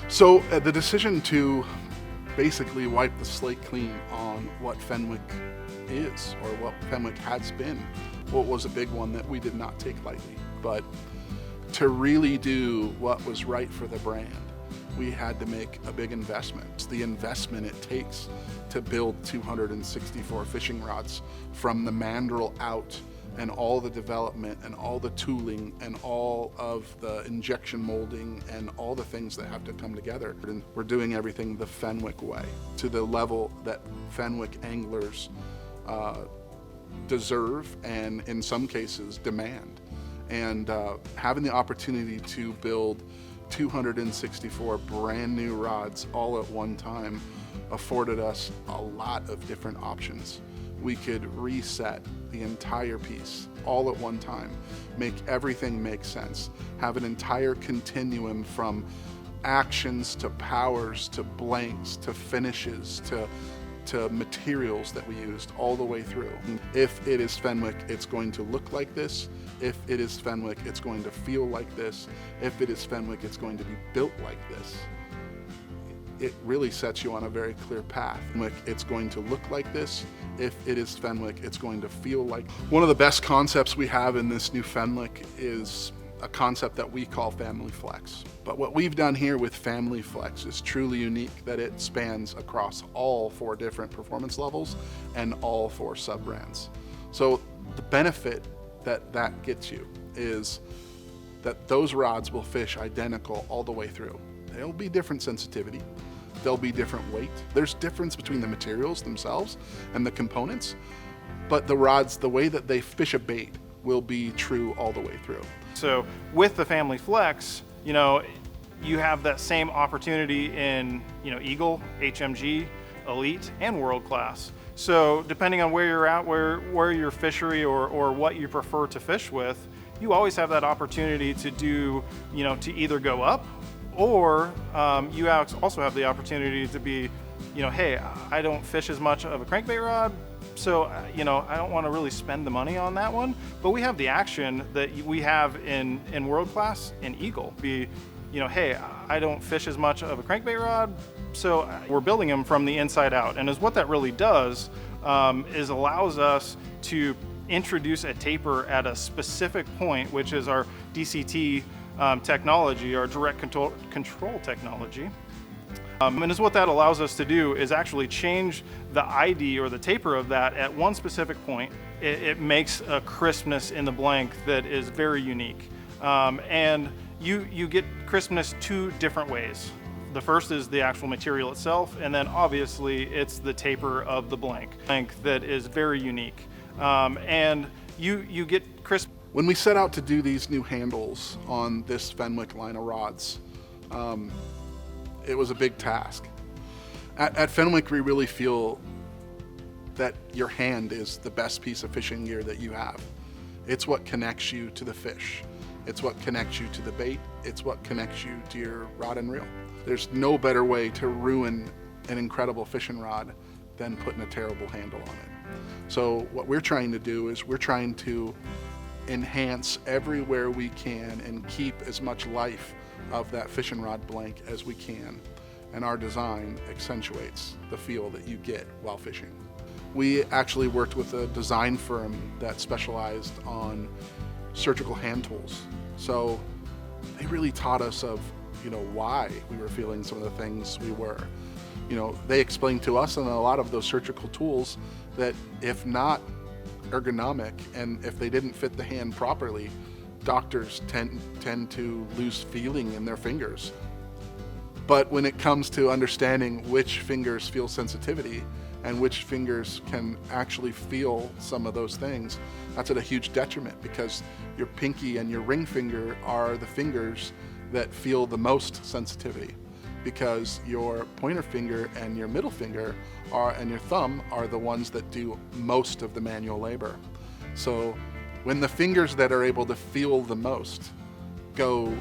So the decision to basically wipe the slate clean on what Fenwick is, or what Fenwick has been, what was a big one that we did not take lightly. But to really do what was right for the brand, we had to make a big investment. It's the investment it takes to build 264 fishing rods from the mandrel out, and all the development and all the tooling and all of the injection molding and all the things that have to come together. And we're doing everything the Fenwick way, to the level that Fenwick anglers deserve, and in some cases demand. And having the opportunity to build 264 brand new rods all at one time afforded us a lot of different options. We could reset the entire piece all at one time, make everything make sense, have an entire continuum from actions to powers to blanks to finishes to materials that we used all the way through. If it is Fenwick, it's going to look like this. If it is Fenwick, it's going to feel like this. If it is Fenwick, it's going to be built like this. It really sets you on a very clear path. Fenwick, it's going to look like this. If it is Fenwick, it's going to feel like. One of the best concepts we have in this new Fenwick is a concept that we call Family Flex. But what we've done here with Family Flex is truly unique, that it spans across all 4 different performance levels and all 4 sub-brands. So the benefit that gets you is that those rods will fish identical all the way through. There'll be different sensitivity, there'll be different weight. There's difference between the materials themselves and the components, but the rods, the way that they fish a bait, will be true all the way through. So with the Family Flex, you have that same opportunity in, Eagle, HMG, Elite, and World Class. So depending on where you're at, where your fishery or what you prefer to fish with, you always have that opportunity to do, to either go up, or you also have the opportunity to be, hey, I don't fish as much of a crankbait rod, so I don't want to really spend the money on that one. But we have the action that we have in World Class and Eagle. Be, hey, I don't fish as much of a crankbait rod, so we're building them from the inside out. And what that really does is allows us to introduce a taper at a specific point, which is our DCT technology, our direct control technology. And what that allows us to do is actually change the ID or the taper of that at one specific point. It makes a crispness in the blank that is very unique. And you get crispness 2 different ways. The first is the actual material itself, and then obviously it's the taper of the blank that is very unique. And you get crisp. When we set out to do these new handles on this Fenwick line of rods, it was a big task. At Fenwick, we really feel that your hand is the best piece of fishing gear that you have. It's what connects you to the fish. It's what connects you to the bait. It's what connects you to your rod and reel. There's no better way to ruin an incredible fishing rod than putting a terrible handle on it. So what we're trying to do is we're trying to enhance everywhere we can and keep as much life of that fishing rod blank as we can. And our design accentuates the feel that you get while fishing. We actually worked with a design firm that specialized on surgical hand tools. So they really taught us of, why we were feeling some of the things we were. They explained to us on a lot of those surgical tools that if not ergonomic, and if they didn't fit the hand properly, doctors tend to lose feeling in their fingers. But when it comes to understanding which fingers feel sensitivity and which fingers can actually feel some of those things, that's at a huge detriment, because your pinky and your ring finger are the fingers that feel the most sensitivity, because your pointer finger and your middle finger and your thumb are the ones that do most of the manual labor. So when the fingers that are able to feel the most go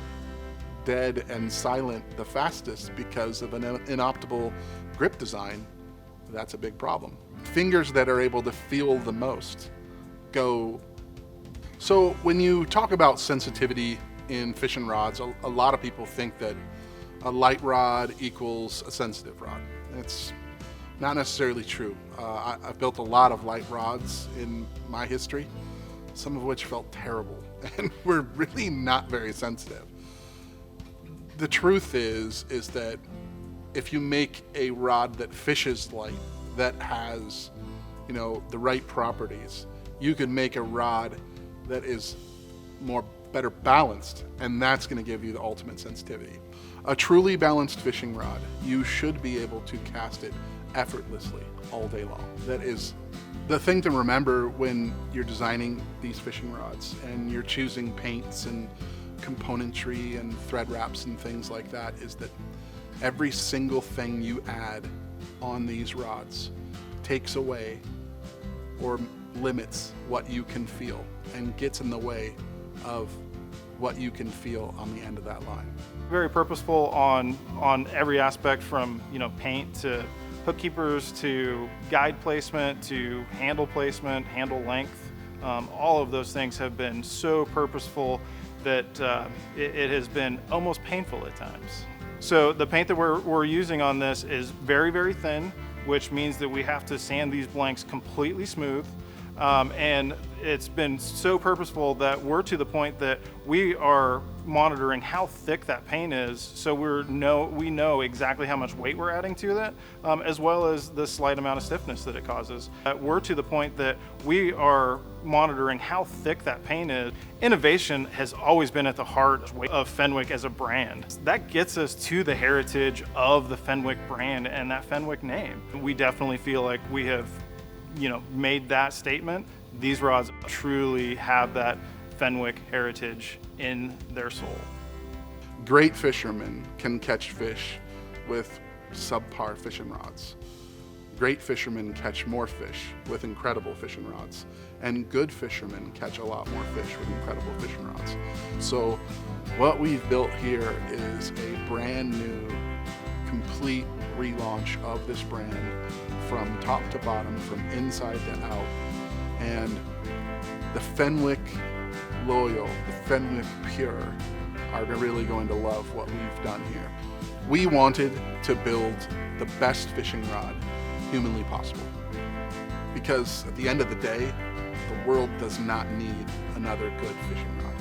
dead and silent the fastest because of an inoptimal grip design, that's a big problem. Fingers that are able to feel the most go. So when you talk about sensitivity in fishing rods, a lot of people think that a light rod equals a sensitive rod. It's not necessarily true. I've built a lot of light rods in my history, some of which felt terrible and were really not very sensitive. The truth is that if you make a rod that fishes light, that has, the right properties, you can make a rod that is better balanced, and that's going to give you the ultimate sensitivity. A truly balanced fishing rod, you should be able to cast it effortlessly all day long. That is the thing to remember when you're designing these fishing rods and you're choosing paints and componentry and thread wraps and things like that, is that every single thing you add on these rods takes away or limits what you can feel and gets in the way of what you can feel on the end of that line. Very purposeful on every aspect, from paint to hook keepers to guide placement to handle placement, handle length. All of those things have been so purposeful that it has been almost painful at times. So the paint that we're using on this is very, very thin, which means that we have to sand these blanks completely smooth. And it's been so purposeful that we're to the point that we are monitoring how thick that paint is, so we know exactly how much weight we're adding to that, as well as the slight amount of stiffness that it causes. We're to the point that we are monitoring how thick that paint is. Innovation has always been at the heart of Fenwick as a brand. That gets us to the heritage of the Fenwick brand and that Fenwick name. We definitely feel like we have made that statement. These rods truly have that Fenwick heritage in their soul. Great fishermen can catch fish with subpar fishing rods. Great fishermen catch more fish with incredible fishing rods. And good fishermen catch a lot more fish with incredible fishing rods. So what we've built here is a brand new, complete relaunch of this brand from top to bottom, from inside to out. And the Fenwick loyal, the Fenwick pure are really going to love what we've done here. We wanted to build the best fishing rod humanly possible, because at the end of the day, the world does not need another good fishing rod.